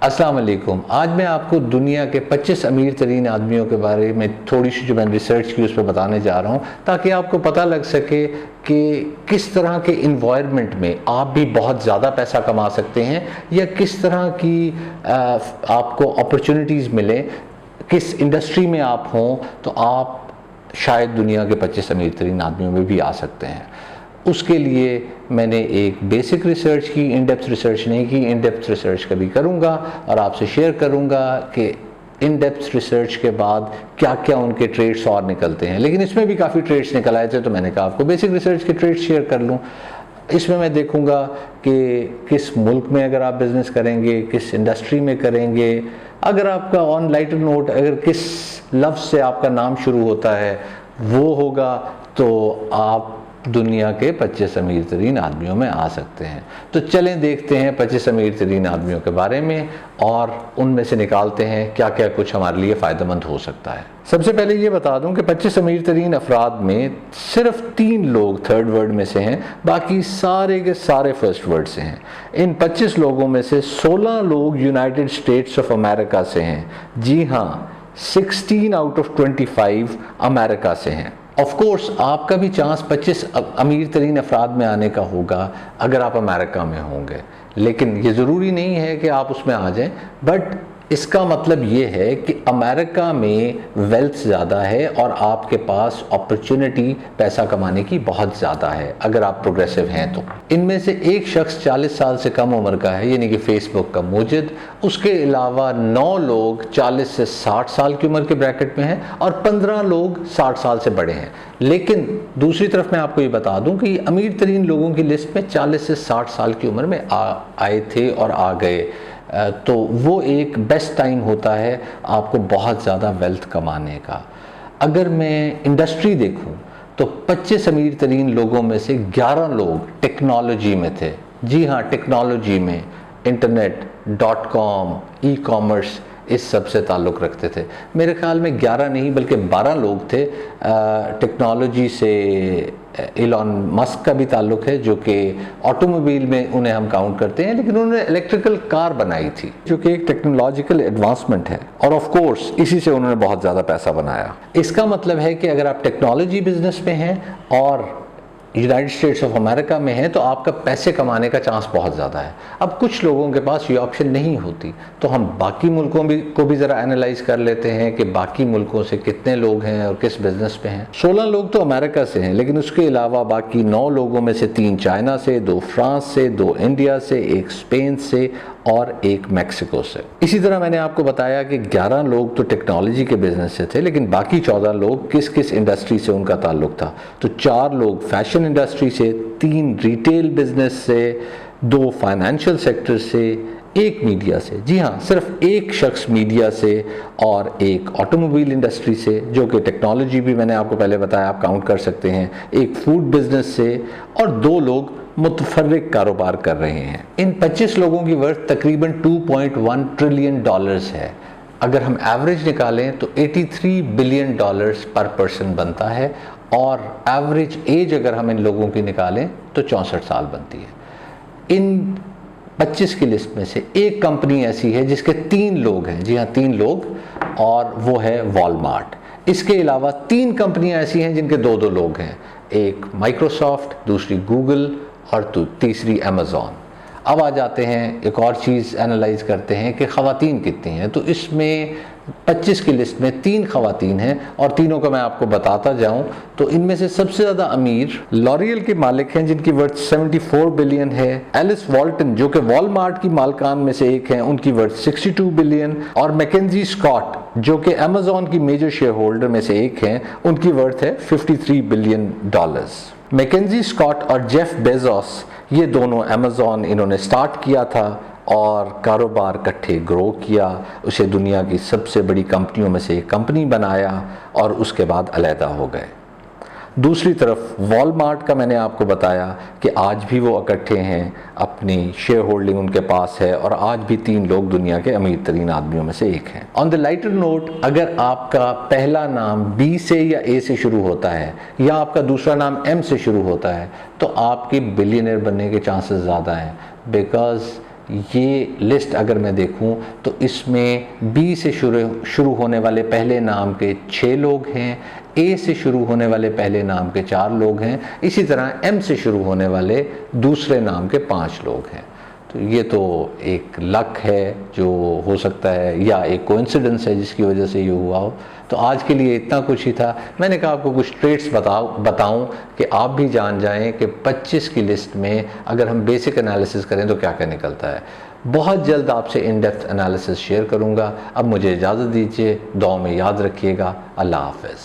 अस्सलाम वालेकुम। आज मैं आपको दुनिया के 25 अमीर तरीन आदमियों के बारे में थोड़ी सी जो मैंने रिसर्च की उस पर बताने जा रहा हूँ, ताकि आपको पता लग सके कि किस तरह के इन्वायरमेंट में आप भी बहुत ज़्यादा पैसा कमा सकते हैं या किस तरह की आपको अपॉर्चुनिटीज़ मिले, किस इंडस्ट्री में आप हों तो आप शायद दुनिया के 25 अमीर तरीन आदमियों में भी आ सकते हैं। उसके लिए मैंने एक बेसिक रिसर्च की, इन डेप्थ रिसर्च नहीं की। इन डेप्थ रिसर्च कभी करूँगा और आपसे शेयर करूँगा कि इन डेप्थ रिसर्च के बाद क्या क्या उनके ट्रेड्स और निकलते हैं। लेकिन इसमें भी काफ़ी ट्रेड्स निकल आए थे, तो मैंने कहा आपको बेसिक रिसर्च के ट्रेड्स शेयर कर लूँ। इसमें मैं देखूँगा कि किस मुल्क में अगर आप बिज़नेस करेंगे, किस इंडस्ट्री में करेंगे। अगर आपका ऑन लाइटर नोट, अगर किस लफ्ज़ से आपका नाम शुरू होता है वो होगा तो आप दुनिया के 25 अमीर तरीन आदमियों में आ सकते हैं। तो चलें देखते हैं 25 अमीर तरीन आदमियों के बारे में और उनमें से निकालते हैं क्या क्या कुछ हमारे लिए फ़ायदेमंद हो सकता है। सबसे पहले ये बता दूं कि 25 अमीर तरीन अफराद में सिर्फ 3 लोग थर्ड वर्ल्ड में से हैं, बाकी सारे के सारे फर्स्ट वर्ल्ड से हैं। इन 25 लोगों में से 16 लोग यूनाइटेड स्टेट्स ऑफ अमेरिका से हैं। जी हाँ, 16 आउट ऑफ 25 अमेरिका से हैं। ऑफ कोर्स आपका भी चांस 25 अमीर तरीन अफराद में आने का होगा अगर आप अमेरिका में होंगे, लेकिन ये ज़रूरी नहीं है कि आप उसमें आ जाएं। बट इसका मतलब ये है कि अमेरिका में वेल्थ ज़्यादा है और आपके पास अपॉर्चुनिटी पैसा कमाने की बहुत ज़्यादा है अगर आप प्रोग्रेसिव हैं तो। इनमें से एक शख्स 40 साल से कम उम्र का है, यानी कि फेसबुक का मूजिद। उसके अलावा 9 लोग 40 से 60 साल की उम्र के ब्रैकेट में हैं और 15 लोग 60 साल से बड़े हैं। लेकिन दूसरी तरफ मैं आपको ये बता दूं कि अमीर तरीन लोगों की लिस्ट में 40 से 60 साल की उम्र में आए थे और आ गए, तो वो एक बेस्ट टाइम होता है आपको बहुत ज़्यादा वेल्थ कमाने का। अगर मैं इंडस्ट्री देखूं तो 25 अमीर तरीन लोगों में से 11 लोग टेक्नोलॉजी में थे। जी हाँ, टेक्नोलॉजी में, इंटरनेट, .com, ई कॉमर्स, इस सब से ताल्लुक़ रखते थे। मेरे ख्याल में 11 नहीं बल्कि 12 लोग थे। टेक्नोलॉजी से एलन मस्क का भी ताल्लुक़ है, जो कि ऑटोमोबाइल में उन्हें हम काउंट करते हैं, लेकिन उन्होंने इलेक्ट्रिकल कार बनाई थी जो कि एक टेक्नोलॉजिकल एडवांसमेंट है और ऑफ कोर्स इसी से उन्होंने बहुत ज़्यादा पैसा बनाया। इसका मतलब है कि अगर आप टेक्नोलॉजी बिजनेस में हैं और यूनाइटेड स्टेट्स ऑफ अमेरिका में है तो आपका पैसे कमाने का चांस बहुत ज़्यादा है। अब कुछ लोगों के पास ये ऑप्शन नहीं होती, तो हम बाकी मुल्कों को भी ज़रा एनालाइज कर लेते हैं कि बाकी मुल्कों से कितने लोग हैं और किस बिज़नेस पे हैं। 16 लोग तो अमेरिका से हैं, लेकिन उसके अलावा बाकी 9 लोगों में से 3 चाइना से, 2 फ्रांस से, 2 इंडिया से, 1 स्पेन से और 1 मैक्सिको से। इसी तरह मैंने आपको बताया कि 11 लोग तो टेक्नोलॉजी के बिजनेस से थे, लेकिन बाकी 14 लोग किस किस इंडस्ट्री से उनका ताल्लुक था। तो 4 लोग फैशन इंडस्ट्री से, 3 रिटेल बिजनेस से, 2 फाइनेंशियल सेक्टर से, 1 मीडिया से। जी हाँ, सिर्फ 1 शख्स मीडिया से और 1 ऑटोमोबाइल इंडस्ट्री से, जो कि टेक्नोलॉजी भी मैंने आपको पहले बताया, आप काउंट कर सकते हैं, 1 फूड बिजनेस से और 2 लोग मुतफर्रिक कारोबार कर रहे हैं। इन 25 लोगों की वर्थ तकरीबन $2.1 ट्रिलियन है। अगर हम एवरेज निकालें तो $83 बिलियन पर पर्सन बनता है और एवरेज एज अगर हम इन लोगों की निकालें तो 64 साल बनती है। इन 25 की लिस्ट में से एक कंपनी ऐसी है जिसके 3 लोग हैं। जी हाँ, 3 लोग, और वो है वॉलमार्ट। इसके अलावा 3 कंपनियां ऐसी हैं जिनके 2-2 लोग हैं, एक माइक्रोसॉफ्ट, दूसरी गूगल और तीसरी अमेज़ॉन। अब आ जाते हैं एक और चीज़ एनालाइज करते हैं कि ख़वातीन कितनी हैं। तो इसमें 25 की लिस्ट में 3 ख़वातीन हैं और तीनों का मैं आपको बताता जाऊं तो इनमें से सबसे ज़्यादा अमीर लॉरियल के मालिक हैं जिनकी वर्थ 74 बिलियन है। एलिस वॉल्टन जो कि वॉलमार्ट की मालकान में से एक हैं, उनकी वर्थ 62 बिलियन। और मैकेंजी स्कॉट जो कि अमेज़ॉन की मेजर शेयर होल्डर में से एक हैं, उनकी वर्थ है $53 बिलियन। मैकेंजी स्कॉट और जेफ बेजोस, ये दोनों अमेज़ॉन इन्होंने स्टार्ट किया था और कारोबार इकट्ठे ग्रो किया, उसे दुनिया की सबसे बड़ी कंपनियों में से एक कंपनी बनाया और उसके बाद अलहदा हो गए। दूसरी तरफ वॉलमार्ट का मैंने आपको बताया कि आज भी वो इकट्ठे हैं, अपनी शेयर होल्डिंग उनके पास है और आज भी 3 लोग दुनिया के अमीर तरीन आदमियों में से एक हैं। ऑन द लाइटर नोट, अगर आपका पहला नाम बी से या ए से शुरू होता है या आपका दूसरा नाम एम से शुरू होता है तो आपके बिलियनर बनने के चांसेस ज़्यादा हैं, बिकॉज ये लिस्ट अगर मैं देखूं तो इसमें बी से शुरू होने वाले पहले नाम के 6 लोग हैं, ए से शुरू होने वाले पहले नाम के 4 लोग हैं, इसी तरह एम से शुरू होने वाले दूसरे नाम के 5 लोग हैं। तो ये तो एक लक है जो हो सकता है, या एक कोइंसिडेंस है जिसकी वजह से ये हुआ हो। तो आज के लिए इतना कुछ ही था। मैंने कहा आपको कुछ ट्रेड्स बताऊं कि आप भी जान जाएं कि 25 की लिस्ट में अगर हम बेसिक एनालिसिस करें तो क्या क्या निकलता है। बहुत जल्द आपसे इन डेप्थ एनालिसिस शेयर करूंगा। अब मुझे इजाज़त दीजिए, दुआ में याद रखिएगा। अल्लाह हाफ़िज़।